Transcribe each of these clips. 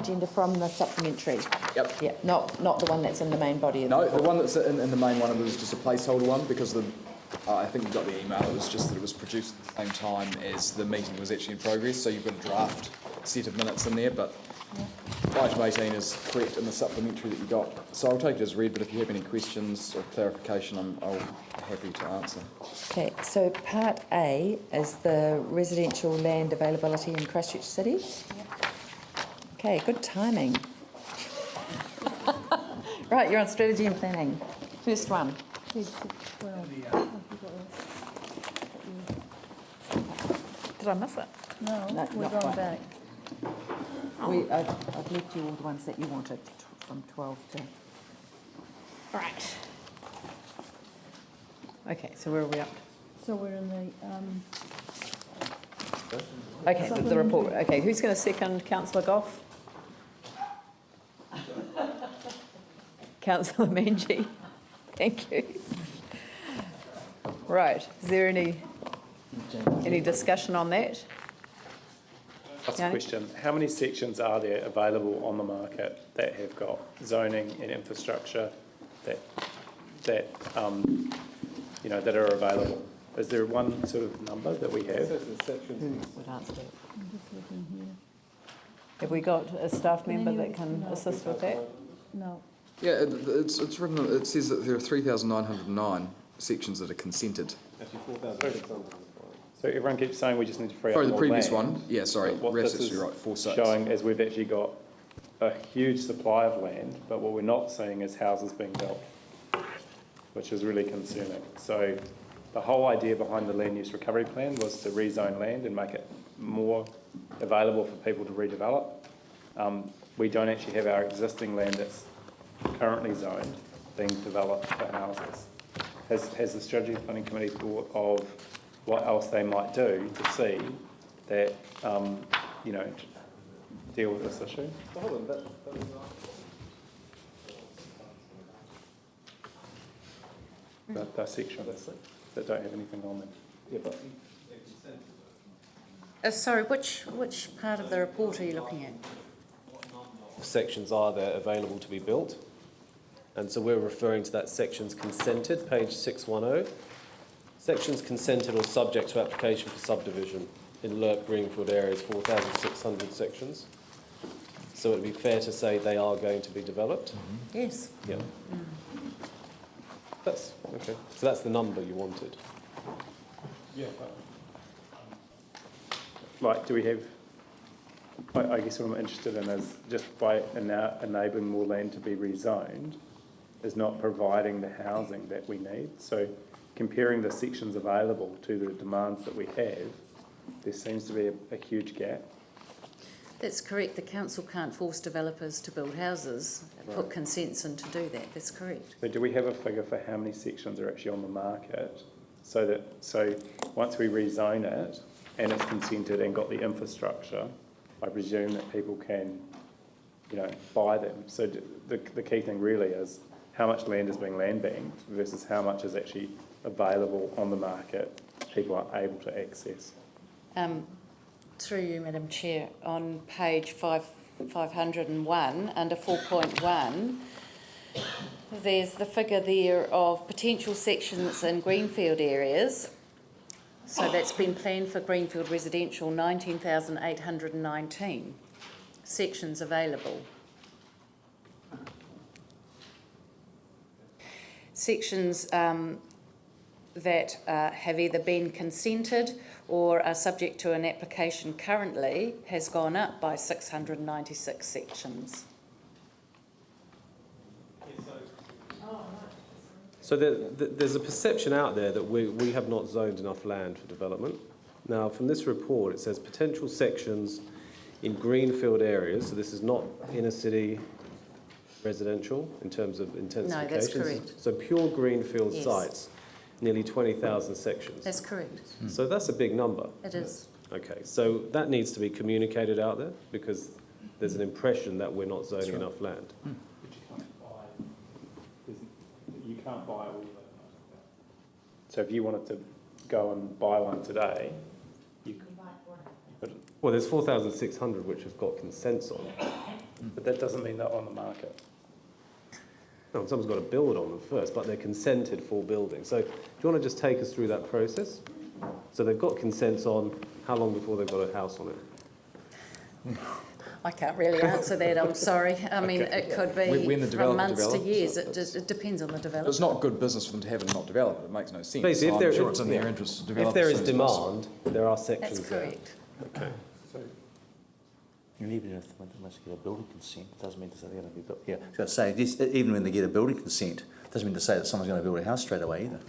agenda from the supplementary. Yep. Yeah, not the one that's in the main body of No, the the one that's in the main one was just a placeholder one because I think you got the email. It was just that it was produced at the same time as the meeting was actually in progress. So you've got a draft set of minutes in there, but item 18 is correct in the supplementary that you got. So I'll take it as read. But if you have any questions or clarification, I'll happy to answer. Okay, so part A is the residential land availability in Christchurch City. Yep. Okay, good timing. Right, you're on strategy and planning. First one. Did I miss it? No, we're going quite. back. I've left you all the ones that you wanted from 12 to... Right. Okay, so where are we up to? So we're in the, Okay, the report. Okay, who's going to second Councillor Goff? Councillor Manji. Thank you. Right, is there any discussion on that? That's a question. How many sections are there available on the market that have got zoning and infrastructure that are available? Is there one sort of number that we have? Who would answer that? Have we got a staff member that can assist with that? no. Yeah, it's written. It says that there are 3,909 sections that are consented. Actually, 4,600. So everyone keeps saying we just need to free up Sorry, the more previous land. one. Yeah, sorry. What Rev's this is actually right. 4,600. showing is we've actually got a huge supply of land, but what we're not seeing is houses being built, which is really concerning. So the whole idea behind the land use recovery plan was to rezone land and make it more available for people to redevelop. We don't actually have our existing land that's currently zoned being developed for houses. Has the Strategy Planning Committee thought of what else they might do to see that, deal with this issue? Hold on, that was That section that don't have anything on them. yeah, but Sorry, which part of the report are you looking at? sections are there available to be built, and so we're referring to that sections consented, page 610. Sections consented or subject to application for subdivision in Lerp Greenfield areas, 4,600 sections. So it would be fair to say they are going to be developed. Yes. Yeah. That's okay. So that's the number you wanted. Yeah. Like, do we have? I guess what I'm interested in is just by enabling more land to be rezoned, is not providing the housing that we need. So comparing the sections available to the demands that we have, there seems to be a huge gap. That's correct. The council can't force developers to build houses, put consents in to do that. That's correct. So do we have a figure for how many sections are actually on the market, so once we rezone it and it's consented and got the infrastructure, I presume that people can, buy them. So the key thing really is how much land is being land banked versus how much is actually available on the market, people are able to access. Through you, Madam Chair, on page 501, under 4.1, there's the figure there of potential sections in greenfield areas. So that's been planned for greenfield residential, 19,819 sections available. Sections that have either been consented or are subject to an application currently has gone up by 696 sections. So there's a perception out there that we have not zoned enough land for development. Now, from this report, it says potential sections in greenfield areas. So this is not inner city residential in terms of intensification. No, that's correct. So pure greenfield Yes. sites, nearly 20,000 sections. That's correct. So that's a big number. It is. Okay, so that needs to be communicated out there because there's an impression that we're not zoning enough land. But you can't buy all of it. So if you wanted to go and buy one today, you could. Well, there's 4,600 which have got consents on. But that doesn't mean they're on the market. No, someone's got to build on them first, but they're consented for building. So do you want to just take us through that process? So they've got consents on how long before they've got a house on it? I can't really answer that, I'm sorry. I mean, it could When be the from developer months to develops, years. it's- It depends on the developer. It's not good business for them to have and not develop it. It makes no sense. Basically, So if there- I'm sure if- it's in their yeah. interest to develop If there as is soon as possible. demand, there are sections That's there. correct. Okay. And even if they must get a building consent, it doesn't mean to say they're going to be built. Yeah, I was going to say, just, even when they get a building consent, it doesn't mean to say that someone's going to build a house straight away either.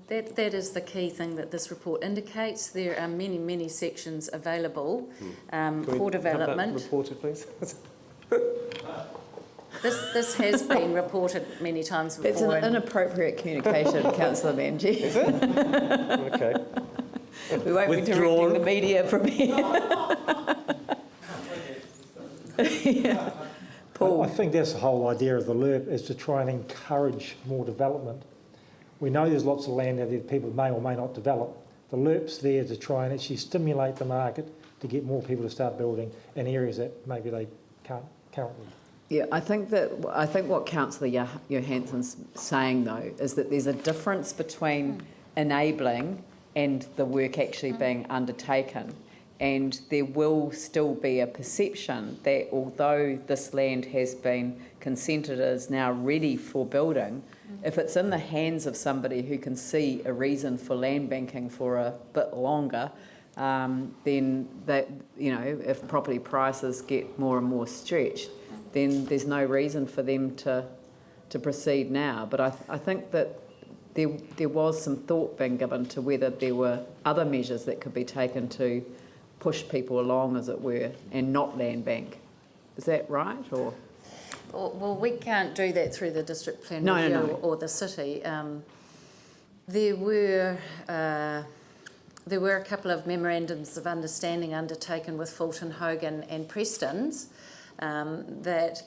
That is the key thing that this report indicates. There are many, many sections available Can we for have that development. reported, please? This has been reported many times before. It's an and- inappropriate communication, councillor Manji. Okay. We won't be Withdrawn. directing the media from here. Yeah. Paul. I think that's the whole idea of the LERP, is to try and encourage more development. We know there's lots of land out there that people may or may not develop. The LERP's there to try and actually stimulate the market to get more people to start building in areas that maybe they can't currently. Yeah, I think what Councillor Johansson's saying though is that there's a difference between enabling and the work actually being undertaken, and there will still be a perception that although this land has been consented as now ready for building, if it's in the hands of somebody who can see a reason for land banking for a bit longer, then that, you know, if property prices get more and more stretched, then there's no reason for them to proceed now. But I think that there was some thought being given to whether there were other measures that could be taken to push people along, as it were, and not land bank. Is that right? Or Well, we can't do that through the district plan No, review no. or the city. There were a couple of memorandums of understanding undertaken with Fulton Hogan and Preston's that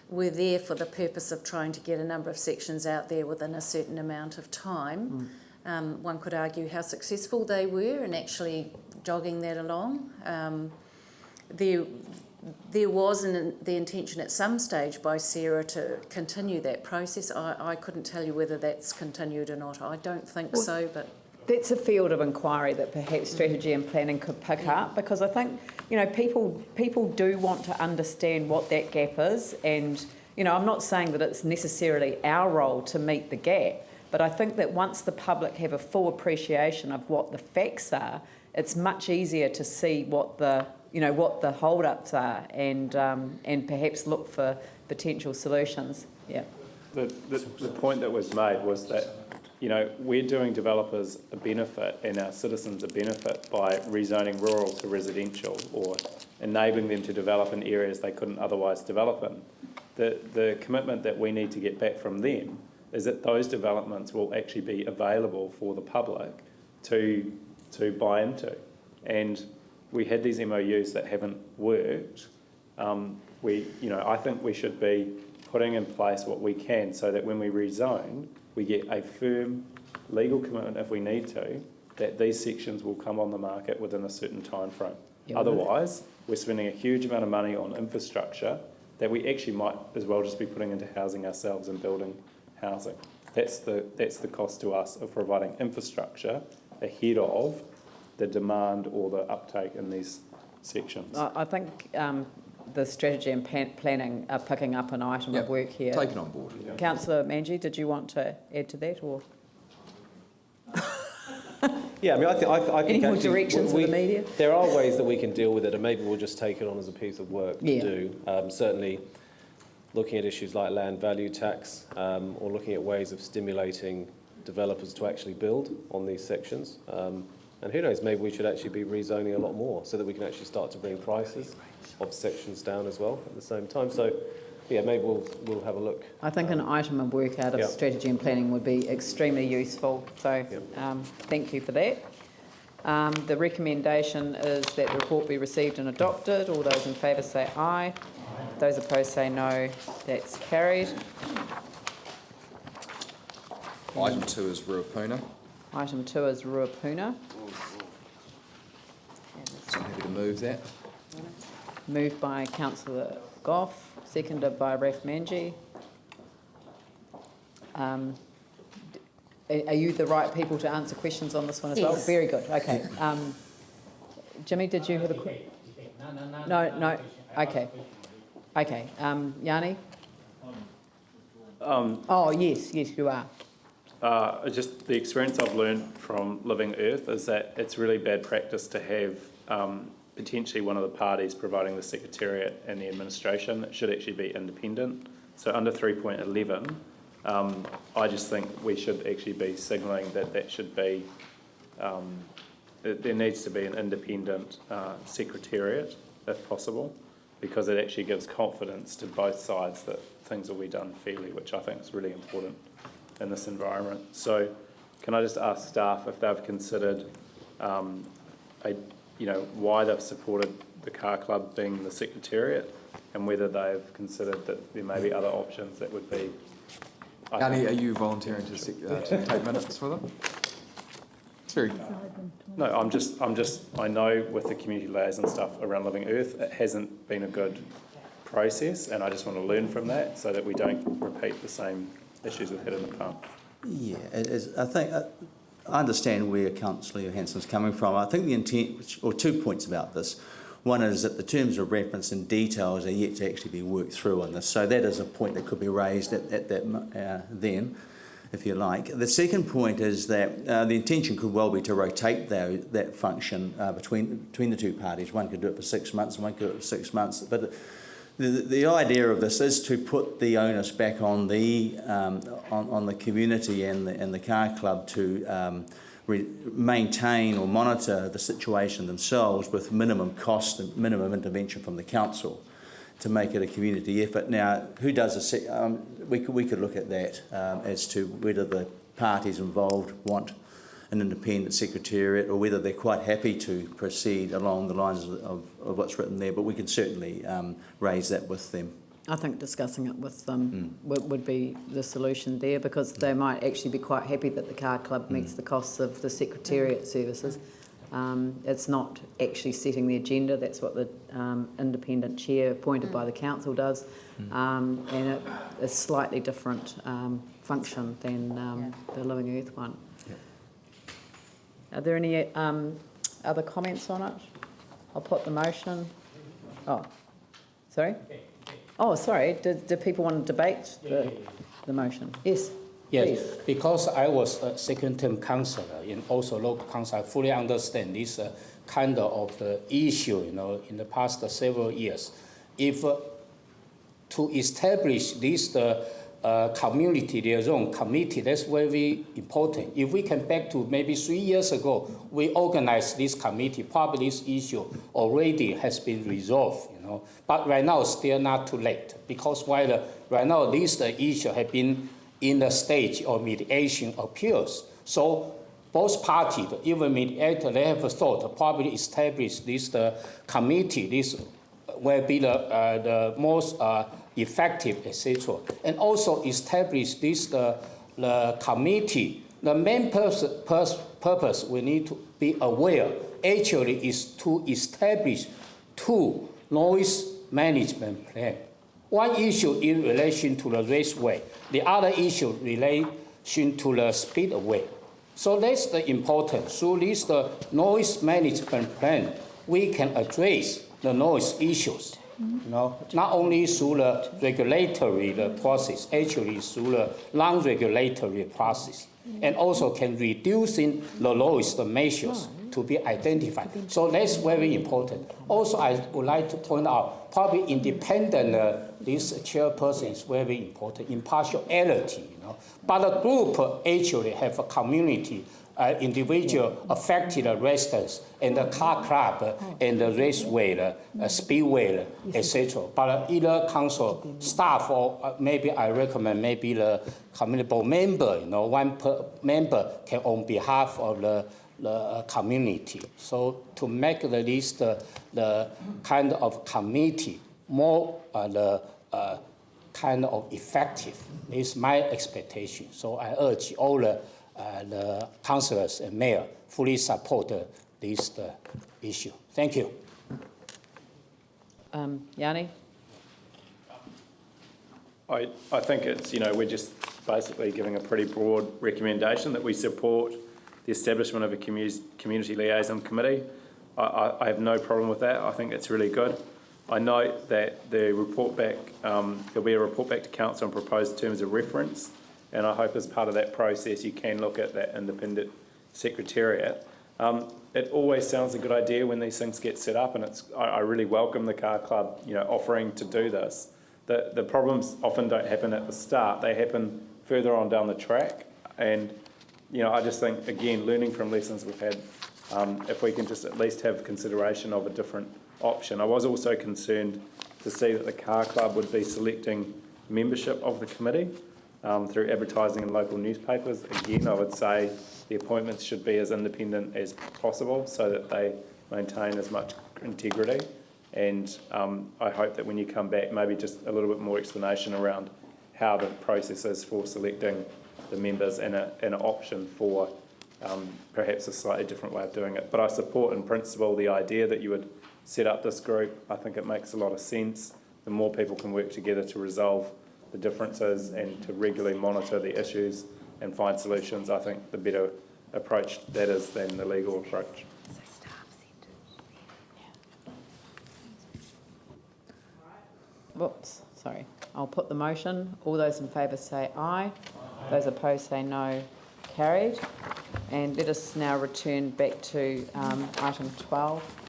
were there for the purpose of trying to get a number of sections out there within a certain amount of time. One could argue how successful they were in actually jogging that along. There was the intention at some stage by Sarah to continue that process. I couldn't tell you whether that's continued or not. I don't think so, but that's a field of inquiry that perhaps strategy and planning could pick up, because I think, you know, people do want to understand what that gap is, and, you know, I'm not saying that it's necessarily our role to meet the gap, but I think that once the public have a full appreciation of what the facts are, it's much easier to see what the hold-ups are, and perhaps look for potential solutions. Yeah. The point that was made was that, you know, we're doing developers a benefit and our citizens a benefit by rezoning rural to residential or enabling them to develop in areas they couldn't otherwise develop in. The commitment that we need to get back from them is that those developments will actually be available for the public to buy into. And we had these MOUs that haven't worked. I think we should be putting in place what we can so that when we rezone, we get a firm legal commitment, if we need to, that these sections will come on the market within a certain time frame. Yeah, Otherwise, we're spending a huge amount of money on infrastructure that we actually might as well just be putting into housing ourselves and building housing. That's the cost to us of providing infrastructure ahead of the demand or the uptake in these sections. I think the strategy and planning are picking up an item of work here. Take it on board. Councillor Manji, did you want to add to that, or Yeah, I mean, I think any more actually directions for the media? There are ways that we can deal with it, and maybe we'll just take it on as a piece of work to do. Certainly, looking at issues like land value tax, or looking at ways of stimulating developers to actually build on these sections. And who knows, maybe we should actually be rezoning a lot more so that we can actually start to bring prices of sections down as well at the same time. So, yeah, maybe we'll have a look. I think an item of work out of strategy and planning would be extremely useful. So thank you for that. The recommendation is that the report be received and adopted. All those in favour say aye. Those opposed say no. That's carried. Item 2 is Ruapuna. Item 2 is Ruapuna. happy to move that. Moved by councillor Goff, seconded by Raf Manji. Are you the right people to answer questions on this one as well? Yes. Very good, okay. Jimmy, did you have a question? No, okay. Okay, Yanni? Oh, yes, you are. Just the experience I've learned from Living Earth is that it's really bad practice to have potentially one of the parties providing the secretariat and the administration. It should actually be independent. So under 3.11, I just think we should actually be signalling that that should be, that there needs to be an independent secretariat if possible, because it actually gives confidence to both sides that things will be done fairly, which I think is really important in this environment. So can I just ask staff if they've considered why they've supported the car club being the secretariat, and whether they've considered that there may be other options that would be. Yanni, are you volunteering to take minutes for them? Sorry. No, I know with the community layers and stuff around Living Earth, it hasn't been a good process, and I just want to learn from that so that we don't repeat the same issues we've had in the past. Yeah, it is. I think I understand where Councillor Johansson's coming from. I think the intent, or 2 points about this. One is that the terms of reference and details are yet to actually be worked through on this. So that is a point that could be raised at that then, if you like. The second point is that the intention could well be to rotate that function between the two parties. One could do it for 6 months and one could do it for 6 months. But the idea of this is to put the onus back on the community and the car club to maintain or monitor the situation themselves with minimum cost and minimum intervention from the council to make it a community effort. Now, who does we could look at that as to whether the parties involved want an independent secretariat or whether they're quite happy to proceed along the lines of what's written there, but we can certainly raise that with them. I think discussing it with them would be the solution there, because they might actually be quite happy that the car club meets the costs of the secretariat services. It's not actually setting the agenda, that's what the independent chair appointed by the council does, and it's a slightly different function than the Living Earth one. Are there any other comments on it? I'll put the motion. Oh, sorry? Oh, sorry. Do people want to debate the motion? Yes. Yes, please. because I was a second-term councillor and also local council, I fully understand this kind of issue, in the past several years. If to establish this community, their own committee, that's very important. If we can back to maybe 3 years ago, we organized this committee, probably this issue already has been resolved, But right now, it's still not too late, because while right now this issue has been in the stage of mediation appeals. So both parties, even mediator, they have thought probably establish this committee. This will be the most effective, etc. And also establish this the committee. The main purpose we need to be aware actually is to establish 2 noise management plans. One issue in relation to the raceway, the other issue relation to the speedway. So that's the important. Through this the noise management plan, we can address the noise issues. Not only through the regulatory process, actually through the non-regulatory process, and also can reducing the lowest measures to be identified. So that's very important. Also, I would like to point out, probably independent, this chairperson is very important, impartiality, But the group actually have a community, individual affected residents, and the car club, and the raceway, speedway, etc. But either council staff, or maybe I recommend maybe the community board member, one member can on behalf of the community. So to make the list the kind of committee more kind of effective is my expectation. So I urge all the councillors and mayor fully support this issue. Thank you. Yanni? I think it's, we're just basically giving a pretty broad recommendation that we support the establishment of a community liaison committee. I have no problem with that. I think it's really good. I note that the report back, there'll be a report back to council on proposed terms of reference, and I hope as part of that process you can look at that independent secretariat. It always sounds a good idea when these things get set up, and I really welcome the car club, offering to do this. The problems often don't happen at the start; they happen further on down the track. And I just think, again, learning from lessons we've had, if we can just at least have consideration of a different option. I was also concerned to see that the car club would be selecting membership of the committee through advertising in local newspapers. Again, I would say the appointments should be as independent as possible so that they maintain as much integrity. And I hope that when you come back, maybe just a little bit more explanation around how the process is for selecting the members and an option for perhaps a slightly different way of doing it. But I support in principle the idea that you would set up this group. I think it makes a lot of sense. The more people can work together to resolve the differences and to regularly monitor the issues and find solutions, I think the better approach that is than the legal approach. Whoops, sorry. I'll put the motion. All those in favour say aye. Those opposed say no. Carried. And let us now return back to item 12.